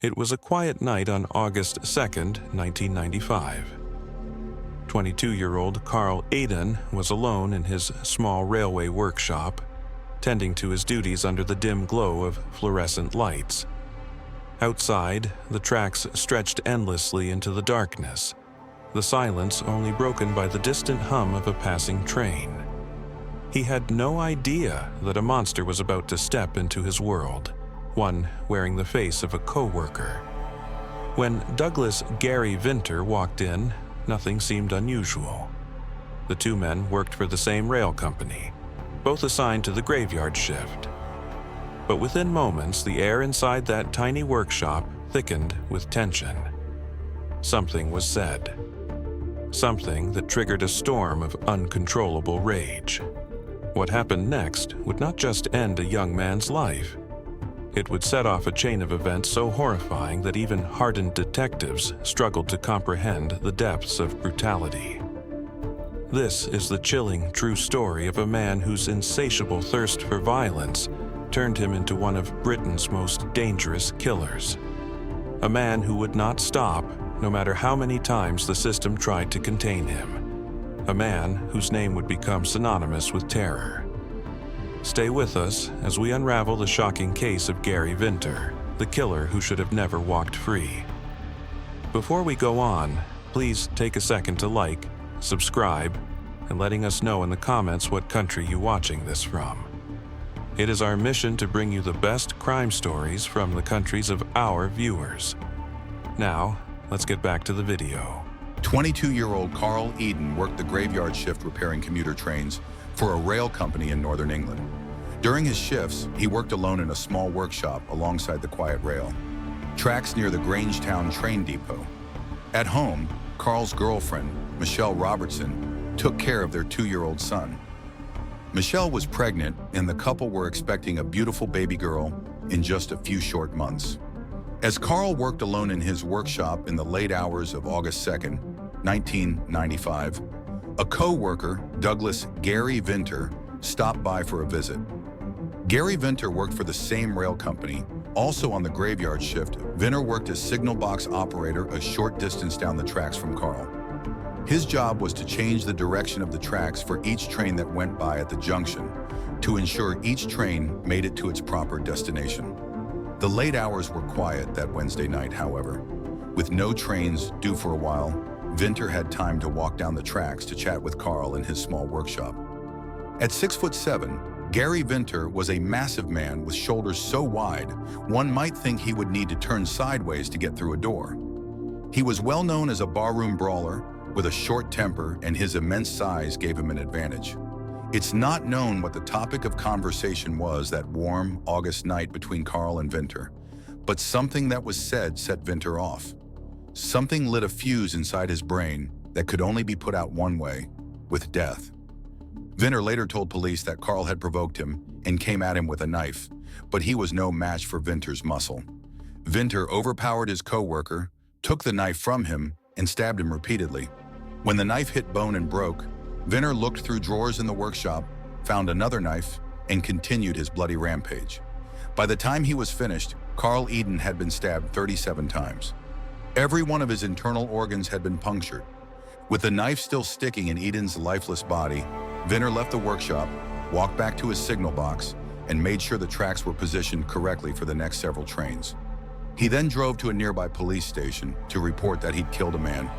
It was a quiet night on August 2nd, 1995. 22-year-old Carl Eden was alone in his small railway workshop, tending to his duties under the dim glow of fluorescent lights. Outside, the tracks stretched endlessly into the darkness, the silence only broken by the distant hum of a passing train. He had no idea that a monster was about to step into his world, one wearing the face of a co-worker. When Douglas Gary Vinter walked in, nothing seemed unusual. The two men worked for the same rail company, both assigned to the graveyard shift. But within moments, the air inside that tiny workshop thickened with tension. Something was said. Something that triggered a storm of uncontrollable rage. What happened next would not just end a young man's life. It would set off a chain of events so horrifying that even hardened detectives struggled to comprehend the depths of brutality. This is the chilling, true story of a man whose insatiable thirst for violence turned him into one of Britain's most dangerous killers. A man who would not stop, no matter how many times the system tried to contain him. A man whose name would become synonymous with terror. Stay with us as we unravel the shocking case of Gary Vinter, the killer who should have never walked free. Before we go on, please take a second to like, subscribe, and letting us know in the comments what country you're watching this from. It is our mission to bring you the best crime stories from the countries of our viewers. Now, let's get back to the video. 22-year-old Carl Eden worked the graveyard shift repairing commuter trains for a rail company in northern England. During his shifts, he worked alone in a small workshop alongside the quiet rail tracks near the Grangetown train depot. At home, Carl's girlfriend, Michelle Robertson, took care of their 2-year-old son. Michelle was pregnant, and the couple were expecting a beautiful baby girl in just a few short months. As Carl worked alone in his workshop in the late hours of August 2nd, 1995, a co-worker, Douglas Gary Vinter, stopped by for a visit. Gary Vinter worked for the same rail company. Also on the graveyard shift, Vinter worked as signal box operator a short distance down the tracks from Carl. His job was to change the direction of the tracks for each train that went by at the junction to ensure each train made it to its proper destination. The late hours were quiet that Wednesday night, however. With no trains due for a while, Vinter had time to walk down the tracks to chat with Carl in his small workshop. At 6'7", Gary Vinter was a massive man with shoulders so wide, one might think he would need to turn sideways to get through a door. He was well known as a barroom brawler with a short temper, and his immense size gave him an advantage. It's not known what the topic of conversation was that warm August night between Carl and Vinter, but something that was said set Vinter off. Something lit a fuse inside his brain that could only be put out one way, with death. Vinter later told police that Carl had provoked him and came at him with a knife, but he was no match for Vinter's muscle. Vinter overpowered his co-worker, took the knife from him, and stabbed him repeatedly. When the knife hit bone and broke, Vinter looked through drawers in the workshop, found another knife, and continued his bloody rampage. By the time he was finished, Carl Eden had been stabbed 37 times. Every one of his internal organs had been punctured. With the knife still sticking in Eden's lifeless body, Vinter left the workshop, walked back to his signal box, and made sure the tracks were positioned correctly for the next several trains. He then drove to a nearby police station to report that he'd killed a man.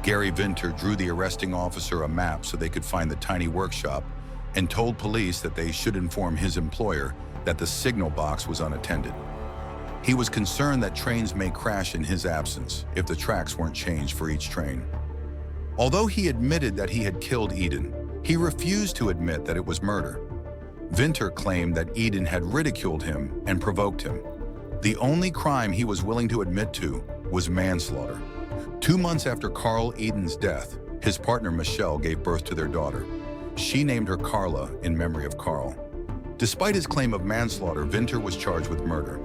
Gary Vinter drew the arresting officer a map so they could find the tiny workshop and told police that they should inform his employer that the signal box was unattended. He was concerned that trains may crash in his absence if the tracks weren't changed for each train. Although he admitted that he had killed Eden, he refused to admit that it was murder. Vinter claimed that Eden had ridiculed him and provoked him. The only crime he was willing to admit to was manslaughter. 2 months after Carl Eden's death, his partner Michelle gave birth to their daughter. She named her Carla in memory of Carl. Despite his claim of manslaughter, Vinter was charged with murder.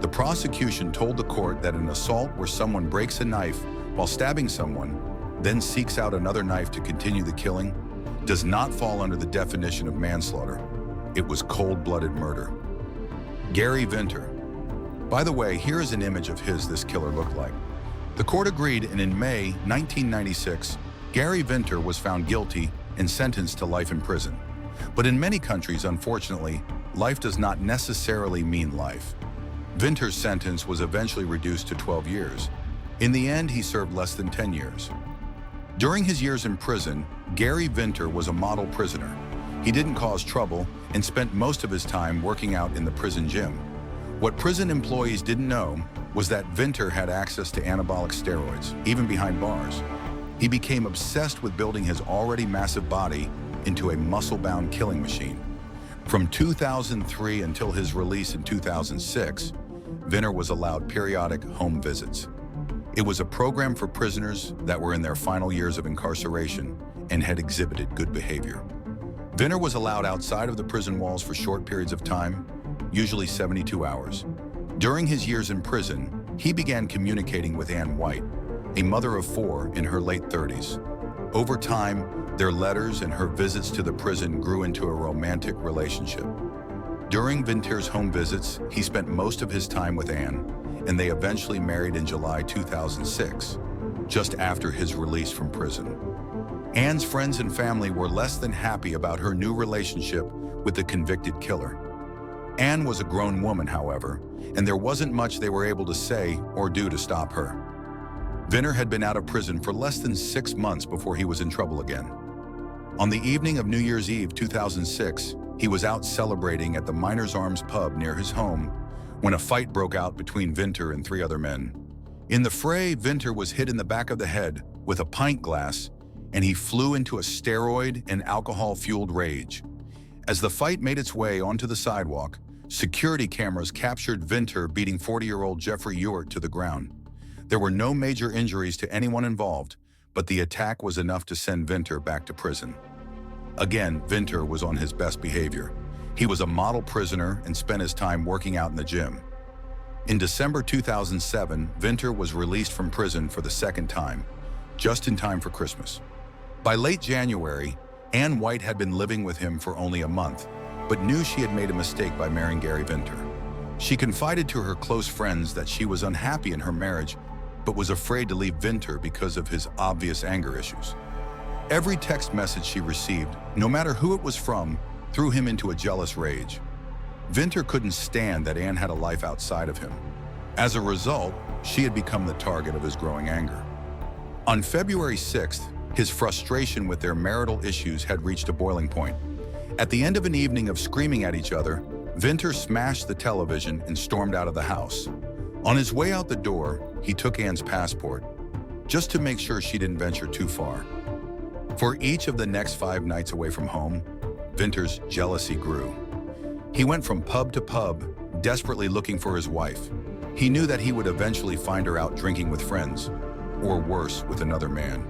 The prosecution told the court that an assault where someone breaks a knife while stabbing someone, then seeks out another knife to continue the killing, does not fall under the definition of manslaughter. It was cold-blooded murder. Gary Vinter. By the way, here is an image of this killer looked like. The court agreed, and in May 1996, Gary Vinter was found guilty and sentenced to life in prison. But in many countries, unfortunately, life does not necessarily mean life. Vinter's sentence was eventually reduced to 12 years. In the end, he served less than 10 years. During his years in prison, Gary Vinter was a model prisoner. He didn't cause trouble and spent most of his time working out in the prison gym. What prison employees didn't know was that Vinter had access to anabolic steroids, even behind bars. He became obsessed with building his already massive body into a muscle-bound killing machine. From 2003 until his release in 2006, Vinter was allowed periodic home visits. It was a program for prisoners that were in their final years of incarceration and had exhibited good behavior. Vinter was allowed outside of the prison walls for short periods of time, usually 72 hours. During his years in prison, he began communicating with Ann White, a mother of 4 in her late 30s. Over time, their letters and her visits to the prison grew into a romantic relationship. During Vinter's home visits, he spent most of his time with Ann, and they eventually married in July 2006, just after his release from prison. Ann's friends and family were less than happy about her new relationship with the convicted killer. Ann was a grown woman, however, and there wasn't much they were able to say or do to stop her. Vinter had been out of prison for less than 6 months before he was in trouble again. On the evening of New Year's Eve 2006, he was out celebrating at the Miners Arms pub near his home when a fight broke out between Vinter and 3 other men. In the fray, Vinter was hit in the back of the head with a pint glass, and he flew into a steroid and alcohol-fueled rage. As the fight made its way onto the sidewalk, security cameras captured Vinter beating 40-year-old Jeffrey Ewart to the ground. There were no major injuries to anyone involved, but the attack was enough to send Vinter back to prison. Again, Vinter was on his best behavior. He was a model prisoner and spent his time working out in the gym. In December 2007, Vinter was released from prison for the second time, just in time for Christmas. By late January, Ann White had been living with him for only a month, but knew she had made a mistake by marrying Gary Vinter. She confided to her close friends that she was unhappy in her marriage, but was afraid to leave Vinter because of his obvious anger issues. Every text message she received, no matter who it was from, threw him into a jealous rage. Vinter couldn't stand that Ann had a life outside of him. As a result, she had become the target of his growing anger. On February 6th, his frustration with their marital issues had reached a boiling point. At the end of an evening of screaming at each other, Vinter smashed the television and stormed out of the house. On his way out the door, he took Ann's passport, just to make sure she didn't venture too far. For each of the next 5 nights away from home, Vinter's jealousy grew. He went from pub to pub, desperately looking for his wife. He knew that he would eventually find her out drinking with friends, or worse, with another man.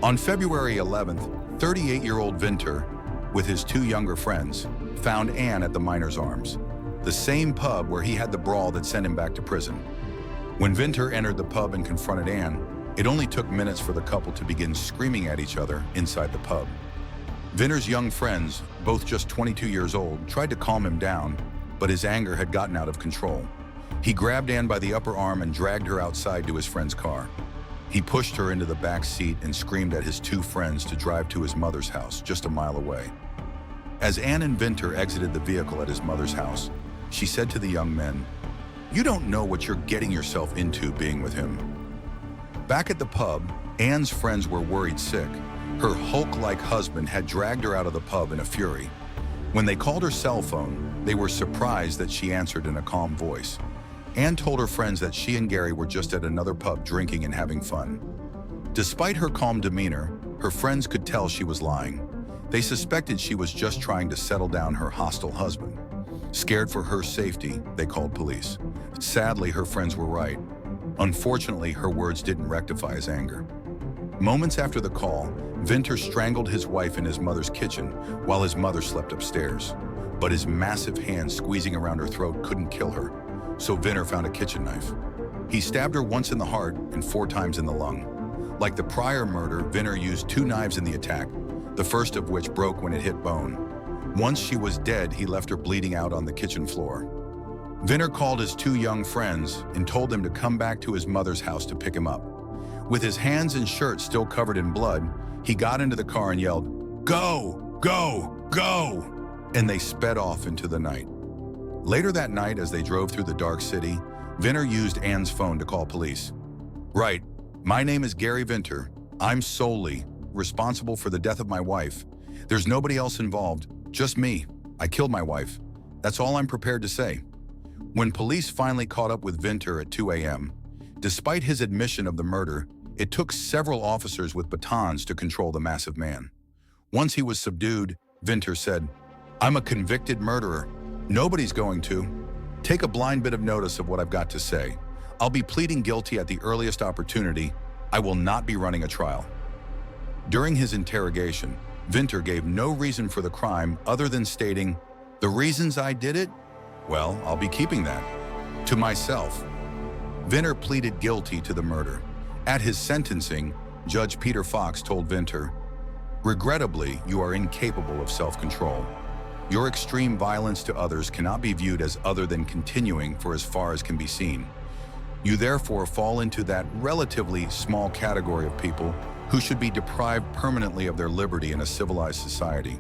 On February 11th, 38-year-old Vinter, with his 2 younger friends, found Ann at the Miners Arms, the same pub where he had the brawl that sent him back to prison. When Vinter entered the pub and confronted Ann, it only took minutes for the couple to begin screaming at each other inside the pub. Vinter's young friends, both just 22 years old, tried to calm him down, but his anger had gotten out of control. He grabbed Ann by the upper arm and dragged her outside to his friend's car. He pushed her into the back seat and screamed at his 2 friends to drive to his mother's house, just a mile away. As Ann and Vinter exited the vehicle at his mother's house, she said to the young men, "You don't know what you're getting yourself into being with him." Back at the pub, Ann's friends were worried sick. Her Hulk-like husband had dragged her out of the pub in a fury. When they called her cell phone, they were surprised that she answered in a calm voice. Ann told her friends that she and Gary were just at another pub drinking and having fun. Despite her calm demeanor, her friends could tell she was lying. They suspected she was just trying to settle down her hostile husband. Scared for her safety, they called police. Sadly, her friends were right. Unfortunately, her words didn't rectify his anger. Moments after the call, Vinter strangled his wife in his mother's kitchen while his mother slept upstairs. But his massive hands squeezing around her throat couldn't kill her, so Vinter found a kitchen knife. He stabbed her once in the heart and 4 times in the lung. Like the prior murder, Vinter used 2 knives in the attack, the first of which broke when it hit bone. Once she was dead, he left her bleeding out on the kitchen floor. Vinter called his two young friends and told them to come back to his mother's house to pick him up. With his hands and shirt still covered in blood, he got into the car and yelled, "Go, go, go!" And they sped off into the night. Later that night, as they drove through the dark city, Vinter used Anne's phone to call police. "Right, my name is Gary Vinter. I'm solely responsible for the death of my wife. There's nobody else involved, just me. I killed my wife. That's all I'm prepared to say." When police finally caught up with Vinter at 2 a.m., despite his admission of the murder, it took several officers with batons to control the massive man. Once he was subdued, Vinter said, "I'm a convicted murderer. Nobody's going to. Take a blind bit of notice of what I've got to say. I'll be pleading guilty at the earliest opportunity. I will not be running a trial." During his interrogation, Vinter gave no reason for the crime other than stating, "The reasons I did it? Well, I'll be keeping that to myself." Vinter pleaded guilty to the murder. At his sentencing, Judge Peter Fox told Vinter, "Regrettably, you are incapable of self-control. Your extreme violence to others cannot be viewed as other than continuing for as far as can be seen. You therefore fall into that relatively small category of people who should be deprived permanently of their liberty in a civilized society.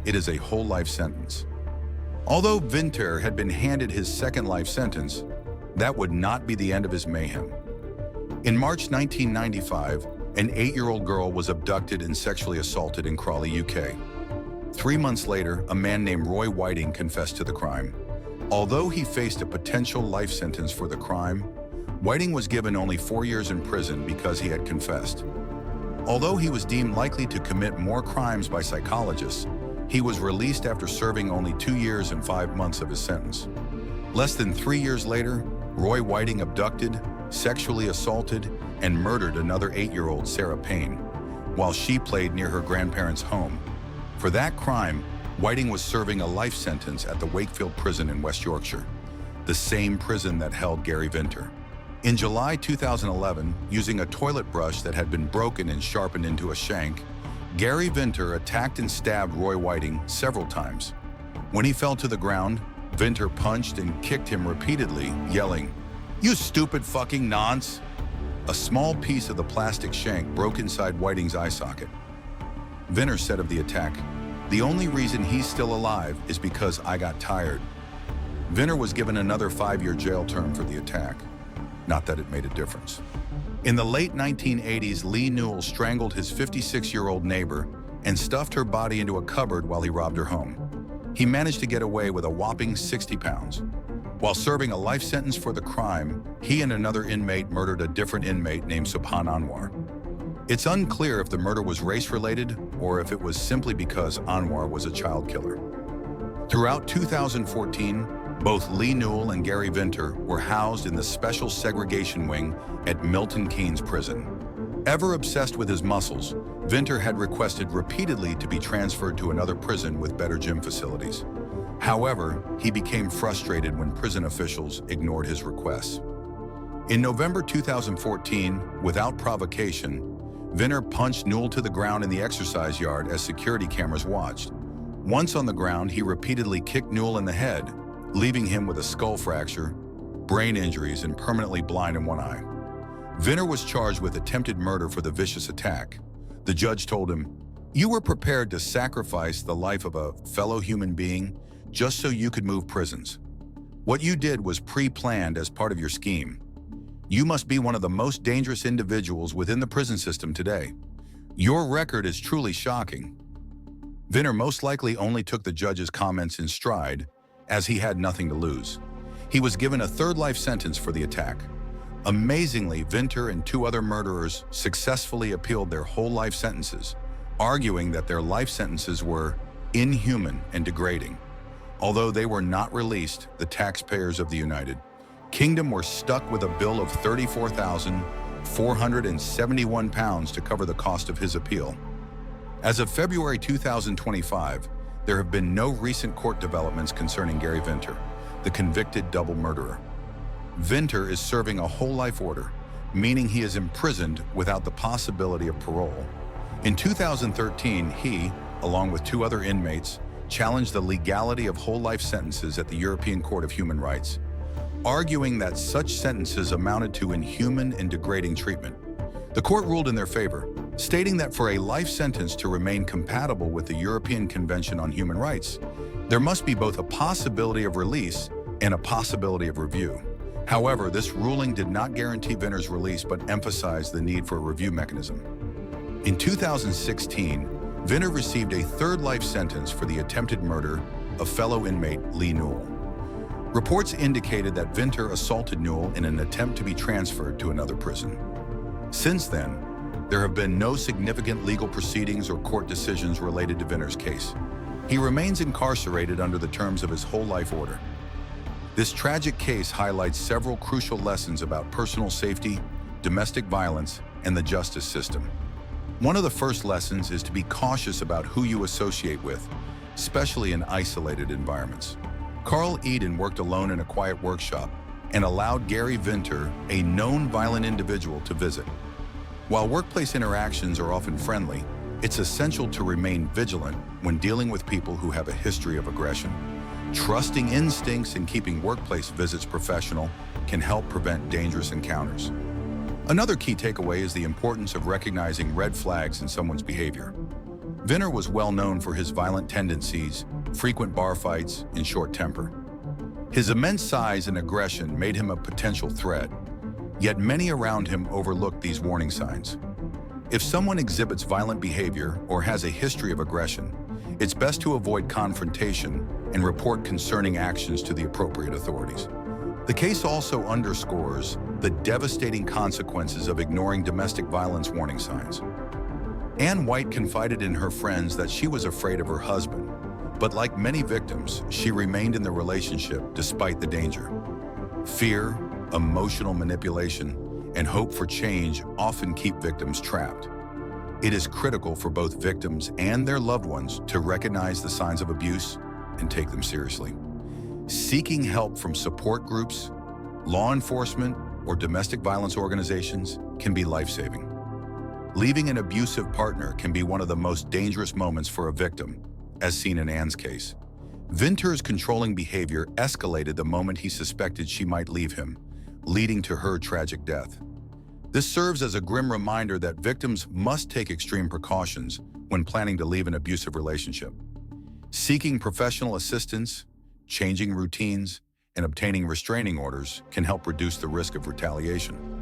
It is a whole life sentence." Although Vinter had been handed his second life sentence, that would not be the end of his mayhem. In March 1995, an 8-year-old girl was abducted and sexually assaulted in Crawley, UK. 3 months later, a man named Roy Whiting confessed to the crime. Although he faced a potential life sentence for the crime, Whiting was given only 4 years in prison because he had confessed. Although he was deemed likely to commit more crimes by psychologists, he was released after serving only 2 years and 5 months of his sentence. Less than 3 years later, Roy Whiting abducted, sexually assaulted, and murdered another 8-year-old Sarah Payne, while she played near her grandparents' home. For that crime, Whiting was serving a life sentence at the Wakefield prison in West Yorkshire, the same prison that held Gary Vinter. In July 2011, using a toilet brush that had been broken and sharpened into a shank, Gary Vinter attacked and stabbed Roy Whiting several times. When he fell to the ground, Vinter punched and kicked him repeatedly, yelling, "You stupid fucking nonce!" A small piece of the plastic shank broke inside Whiting's eye socket. Vinter said of the attack, "The only reason he's still alive is because I got tired." Vinter was given another 5-year jail term for the attack. Not that it made a difference. In the late 1980s, Lee Newell strangled his 56-year-old neighbor and stuffed her body into a cupboard while he robbed her home. He managed to get away with a whopping 60 pounds. While serving a life sentence for the crime, he and another inmate murdered a different inmate named Subhan Anwar. It's unclear if the murder was race-related or if it was simply because Anwar was a child killer. Throughout 2014, both Lee Newell and Gary Vinter were housed in the Special Segregation Wing at Milton Keynes Prison. Ever obsessed with his muscles, Vinter had requested repeatedly to be transferred to another prison with better gym facilities. However, he became frustrated when prison officials ignored his requests. In November 2014, without provocation, Vinter punched Newell to the ground in the exercise yard as security cameras watched. Once on the ground, he repeatedly kicked Newell in the head, leaving him with a skull fracture, brain injuries, and permanently blind in one eye. Vinter was charged with attempted murder for the vicious attack. The judge told him, "You were prepared to sacrifice the life of a fellow human being just so you could move prisons. What you did was pre-planned as part of your scheme. You must be one of the most dangerous individuals within the prison system today. Your record is truly shocking." Vinter most likely only took the judge's comments in stride, as he had nothing to lose. He was given a 3rd life sentence for the attack. Amazingly, Vinter and 2 other murderers successfully appealed their whole life sentences, arguing that their life sentences were inhuman and degrading. Although they were not released, the taxpayers of the United Kingdom were stuck with a bill of £34,471 to cover the cost of his appeal. As of February 2025, there have been no recent court developments concerning Gary Vinter, the convicted double murderer. Vinter is serving a whole life order, meaning he is imprisoned without the possibility of parole. In 2013, he, along with 2 other inmates, challenged the legality of whole life sentences at the European Court of Human Rights. arguing that such sentences amounted to inhuman and degrading treatment. The court ruled in their favor, stating that for a life sentence to remain compatible with the European Convention on Human Rights, there must be both a possibility of release and a possibility of review. However, this ruling did not guarantee Vinter's release but emphasized the need for a review mechanism. In 2016, Vinter received a third life sentence for the attempted murder of fellow inmate Lee Newell. Reports indicated that Vinter assaulted Newell in an attempt to be transferred to another prison. Since then, there have been no significant legal proceedings or court decisions related to Vinter's case. He remains incarcerated under the terms of his whole life order. This tragic case highlights several crucial lessons about personal safety, domestic violence, and the justice system. One of the first lessons is to be cautious about who you associate with, especially in isolated environments. Carl Eden worked alone in a quiet workshop and allowed Gary Vinter, a known violent individual, to visit. While workplace interactions are often friendly, it's essential to remain vigilant when dealing with people who have a history of aggression. Trusting instincts and keeping workplace visits professional can help prevent dangerous encounters. Another key takeaway is the importance of recognizing red flags in someone's behavior. Vinter was well known for his violent tendencies, frequent bar fights, and short temper. His immense size and aggression made him a potential threat, yet many around him overlooked these warning signs. If someone exhibits violent behavior or has a history of aggression, it's best to avoid confrontation and report concerning actions to the appropriate authorities. The case also underscores the devastating consequences of ignoring domestic violence warning signs. Ann White confided in her friends that she was afraid of her husband, but like many victims, she remained in the relationship despite the danger. Fear, emotional manipulation, and hope for change often keep victims trapped. It is critical for both victims and their loved ones to recognize the signs of abuse and take them seriously. Seeking help from support groups, law enforcement, or domestic violence organizations can be life-saving. Leaving an abusive partner can be one of the most dangerous moments for a victim, as seen in Ann's case. Vinter's controlling behavior escalated the moment he suspected she might leave him, leading to her tragic death. This serves as a grim reminder that victims must take extreme precautions when planning to leave an abusive relationship. Seeking professional assistance, changing routines, and obtaining restraining orders can help reduce the risk of retaliation.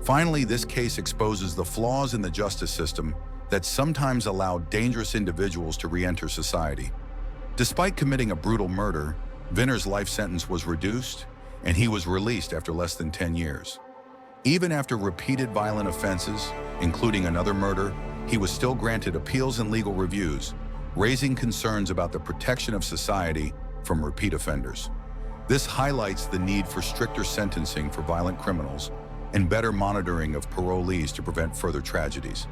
Finally, this case exposes the flaws in the justice system that sometimes allow dangerous individuals to re-enter society. Despite committing a brutal murder, Vinter's life sentence was reduced, and he was released after less than 10 years. Even after repeated violent offenses, including another murder, he was still granted appeals and legal reviews, raising concerns about the protection of society from repeat offenders. This highlights the need for stricter sentencing for violent criminals and better monitoring of parolees to prevent further tragedies.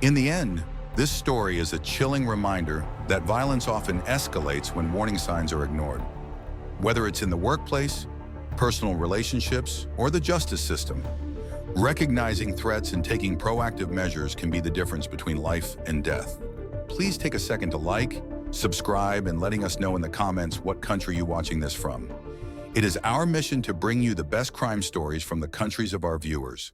In the end, this story is a chilling reminder that violence often escalates when warning signs are ignored. Whether it's in the workplace, personal relationships, or the justice system, recognizing threats and taking proactive measures can be the difference between life and death. Please take a second to like, subscribe, and letting us know in the comments what country you're watching this from. It is our mission to bring you the best crime stories from the countries of our viewers.